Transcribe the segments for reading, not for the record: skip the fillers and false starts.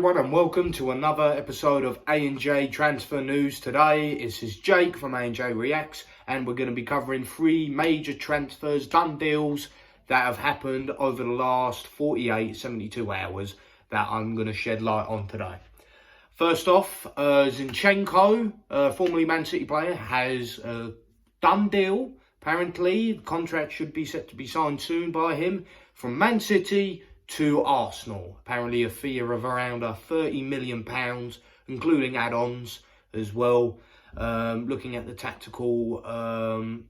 everyone, and welcome to another episode of A&J Transfer News. Today, this is Jake from A&J Reacts, and we're going to be covering three major transfers, done deals that have happened over the last 72 hours that I'm going to shed light on today. First off, Zinchenko, formerly Man City player, has a done deal. Apparently, the contract should be set to be signed soon by him from Man City to Arsenal. Apparently a fee of around £30 million, including add-ons as well. Looking at the tactical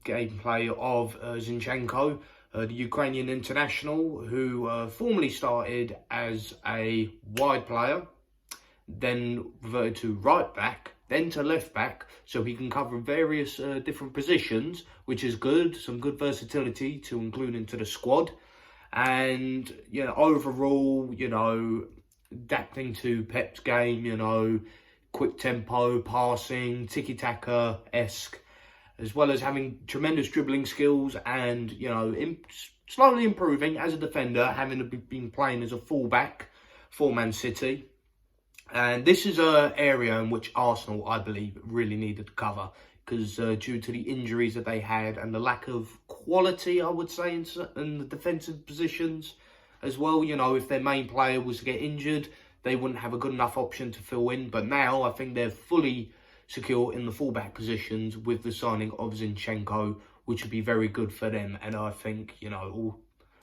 gameplay of Zinchenko, the Ukrainian international, who formerly started as a wide player, then reverted to right back, then to left back, so he can cover various different positions, which is good. Some good versatility to include into the squad. And, overall, adapting to Pep's game, quick tempo, passing, tiki-taka-esque, as well as having tremendous dribbling skills and, slowly improving as a defender, having been playing as a fullback for Man City. And this is an area in which Arsenal, I believe, really needed to cover, because due to the injuries that they had and the lack of quality, I would say, in the defensive positions as well. If their main player was to get injured, they wouldn't have a good enough option to fill in. But now I think they're fully secure in the fullback positions with the signing of Zinchenko, which would be very good for them. And I think,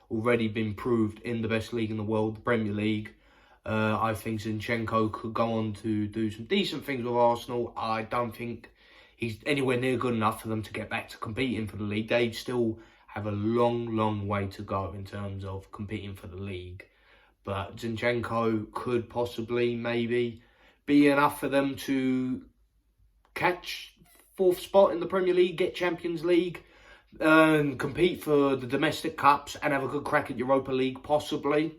already been proved in the best league in the world, the Premier League. I think Zinchenko could go on to do some decent things with Arsenal. I don't think he's anywhere near good enough for them to get back to competing for the league. They still have a long way to go in terms of competing for the league. But Zinchenko could possibly, maybe, be enough for them to catch fourth spot in the Premier League, get Champions League, and compete for the domestic cups and have a good crack at Europa League, possibly.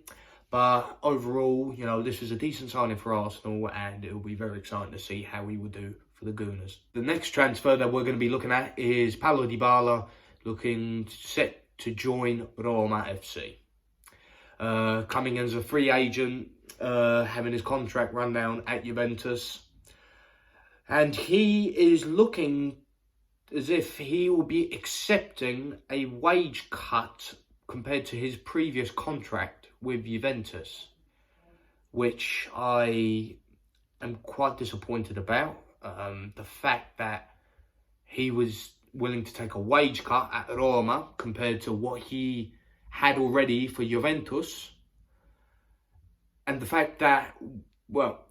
But overall, this was a decent signing for Arsenal, and it will be very exciting to see how he will do for the Gooners. The next transfer that we're going to be looking at is Paulo Dybala, looking set to join Roma FC. Coming as a free agent, having his contract run down at Juventus. And he is looking as if he will be accepting a wage cut compared to his previous contract with Juventus, which I am quite disappointed about. The fact that he was willing to take a wage cut at Roma compared to what he had already for Juventus. And the fact that, well,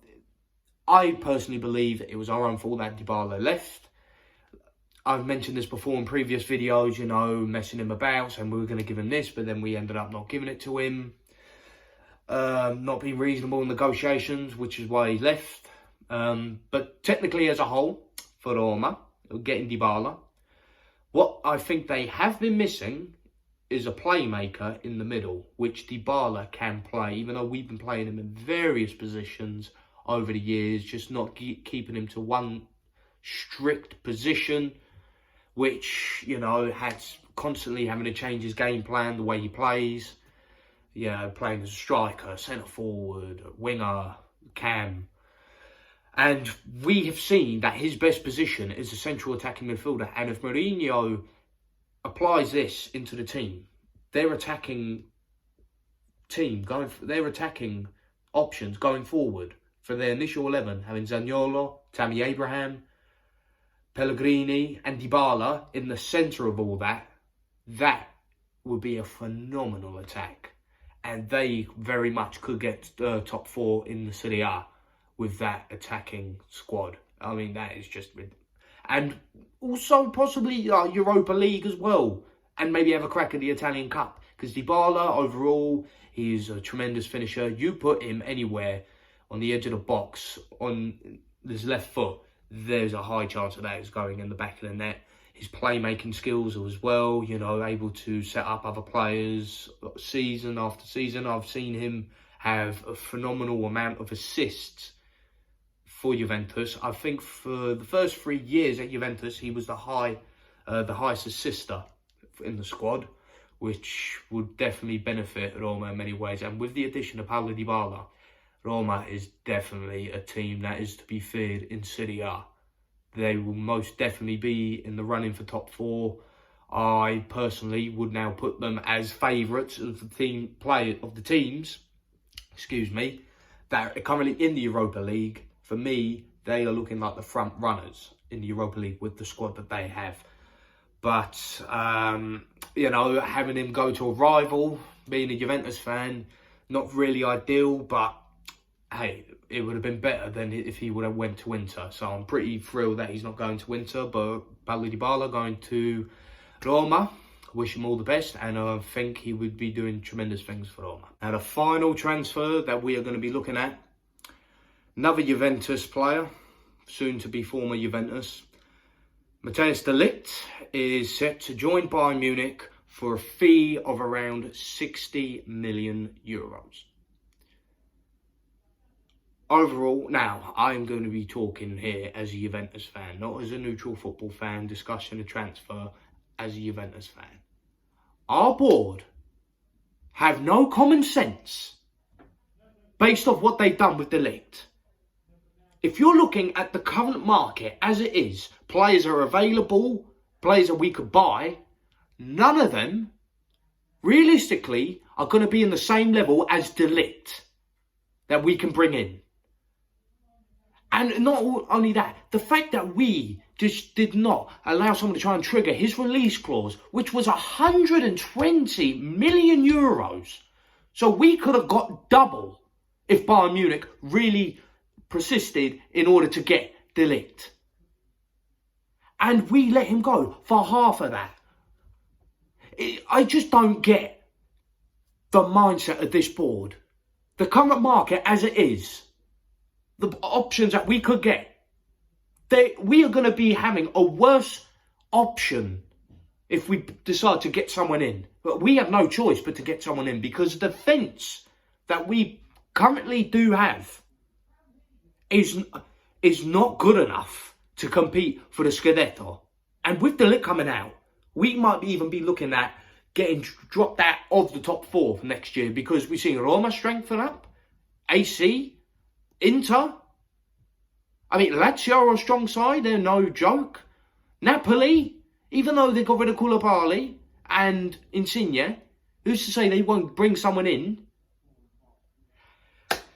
I personally believe it was our own fault that Dybala left. I've mentioned this before in previous videos, messing him about, saying we were going to give him this, but then we ended up not giving it to him. Not being reasonable in negotiations, which is why he left. But technically as a whole, for Roma, getting Dybala, what I think they have been missing is a playmaker in the middle, which Dybala can play, even though we've been playing him in various positions over the years, just not keeping him to one strict position, which, has constantly having to change his game plan, the way he plays. Playing as a striker, centre-forward, winger, cam. And we have seen that his best position is a central attacking midfielder. And if Mourinho applies this into the team, their attacking options going forward for their initial 11, having Zaniolo, Tammy Abraham, Pellegrini and Dybala in the centre of all that, that would be a phenomenal attack. And they very much could get top four in the Serie A with that attacking squad. I mean, that is just... And also possibly Europa League as well. And maybe have a crack at the Italian Cup. Because Dybala, overall, he's a tremendous finisher. You put him anywhere on the edge of the box, on his left foot, there's a high chance of that is going in the back of the net. His playmaking skills as well, able to set up other players season after season. I've seen him have a phenomenal amount of assists for Juventus. I think for the first 3 years at Juventus, he was the highest assister in the squad, which would definitely benefit Roma in many ways. And with the addition of Paulo Dybala, Roma is definitely a team that is to be feared in Serie A. They will most definitely be in the running for top 4. I personally would now put them as favourites of the teams, that are currently in the Europa League. For me, they are looking like the front runners in the Europa League with the squad that they have. But, having him go to a rival, being a Juventus fan, not really ideal, but hey, it would have been better than if he would have went to Inter. So I'm pretty thrilled that he's not going to Inter, but Paulo Dybala going to Roma. Wish him all the best, and I think he would be doing tremendous things for Roma. Now, the final transfer that we are going to be looking at, another Juventus player, soon to be former Juventus. Matthias de Ligt is set to join Bayern Munich for a fee of around 60 million euros. Overall, now, I'm going to be talking here as a Juventus fan, not as a neutral football fan discussing a transfer, as a Juventus fan. Our board have no common sense based off what they've done with De Ligt. If you're looking at the current market as it is, players are available, players that we could buy, none of them realistically are going to be in the same level as De Ligt that we can bring in. And not only that, the fact that we just did not allow someone to try and trigger his release clause, which was 120 million euros. So we could have got double if Bayern Munich really persisted in order to get De Ligt. And we let him go for half of that. I just don't get the mindset of this board. The current market as it is, the options that we could get, we are going to be having a worse option if we decide to get someone in. But we have no choice but to get someone in, because the defence that we currently do have is not good enough to compete for the Scudetto. And with De Ligt coming out, we might even be looking at getting dropped out of the top 4 next year, because we're seeing Roma strengthen up, AC, Inter. I mean, Lazio are a strong side, they're no joke. Napoli, even though they got rid of Koulibaly and Insigne, who's to say they won't bring someone in?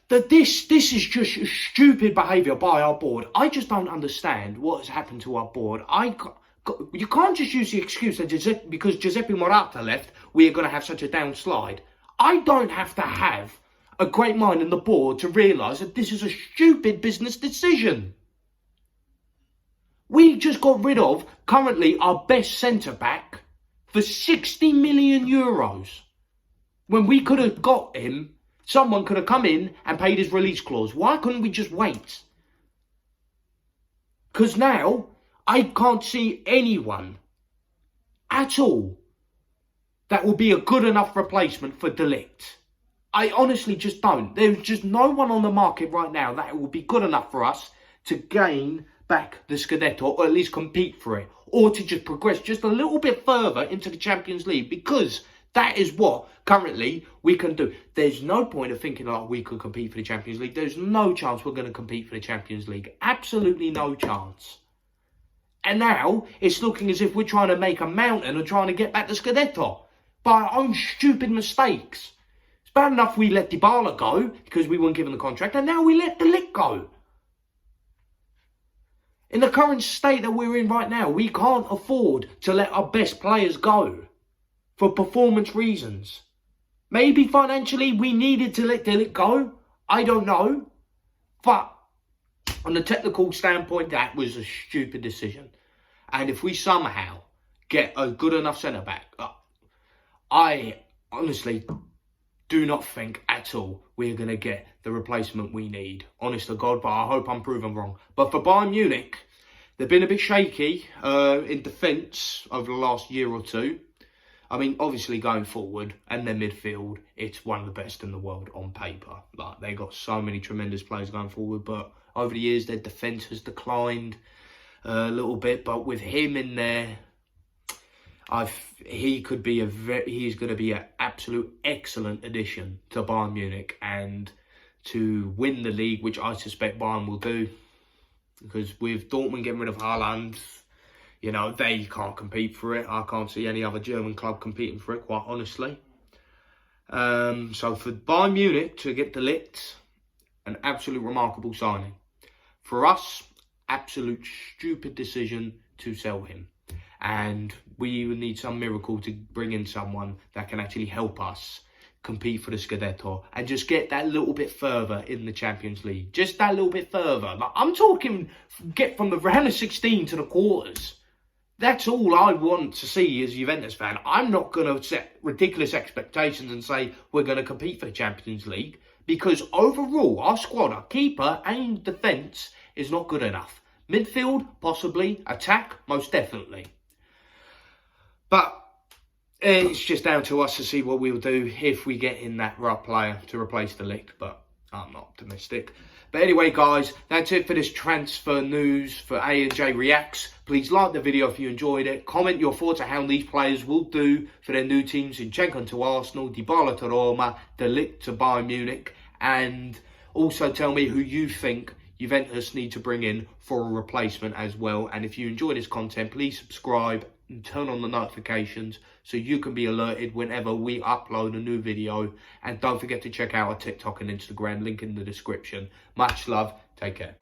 This is just stupid behaviour by our board. I just don't understand what has happened to our board. You can't just use the excuse that because Giuseppe Morata left, we are going to have such a downslide. I don't have to have a great mind in the board to realise that this is a stupid business decision. We just got rid of, currently, our best centre-back for 60 million euros. When we could have got him, someone could have come in and paid his release clause. Why couldn't we just wait? Because now, I can't see anyone at all that will be a good enough replacement for De Ligt. I honestly just don't. There's just no one on the market right now that will be good enough for us to gain back the Scudetto, or at least compete for it, or to just progress just a little bit further into the Champions League, because that is what currently we can do. There's no point of thinking like we could compete for the Champions League. There's no chance we're going to compete for the Champions League. Absolutely no chance. And now it's looking as if we're trying to make a mountain and trying to get back the Scudetto by our own stupid mistakes. It's bad enough we let Dybala go because we weren't given the contract, and now we let De Ligt go. In the current state that we're in right now, we can't afford to let our best players go for performance reasons. Maybe financially we needed to let De Ligt go. I don't know. But on the technical standpoint, that was a stupid decision. And if we somehow get a good enough centre-back, I honestly do not think at all we're going to get the replacement we need. Honest to God, but I hope I'm proven wrong. But for Bayern Munich, they've been a bit shaky in defence over the last year or two. I mean, obviously going forward, and their midfield, it's one of the best in the world on paper. Like, they got so many tremendous players going forward, but over the years, their defence has declined a little bit. But with him in there, he's going to be an absolute excellent addition to Bayern Munich. And to win the league, which I suspect Bayern will do. Because with Dortmund getting rid of Haaland, you know, they can't compete for it. I can't see any other German club competing for it, quite honestly. So for Bayern Munich to get the Ligt, an absolute remarkable signing. For us, absolute stupid decision to sell him. And we would need some miracle to bring in someone that can actually help us compete for the Scudetto and just get that little bit further in the Champions League. Just that little bit further. Like, I'm talking get from the round of 16 to the quarters. That's all I want to see as a Juventus fan. I'm not going to set ridiculous expectations and say we're going to compete for the Champions League, because overall, our squad, our keeper and defence is not good enough. Midfield, possibly. Attack, most definitely. But it's just down to us to see what we'll do if we get in that right player to replace the Ligt. But I'm not optimistic. But anyway, guys, that's it for this transfer news for A&J Reacts. Please like the video if you enjoyed it. Comment your thoughts on how these players will do for their new teams. Zinchenko to Arsenal, Dybala to Roma, Ligt to Bayern Munich. And also tell me who you think Juventus need to bring in for a replacement as well. And if you enjoy this content, please subscribe and turn on the notifications so you can be alerted whenever we upload a new video. And don't forget to check out our TikTok and Instagram, link in the description. Much love. Take care.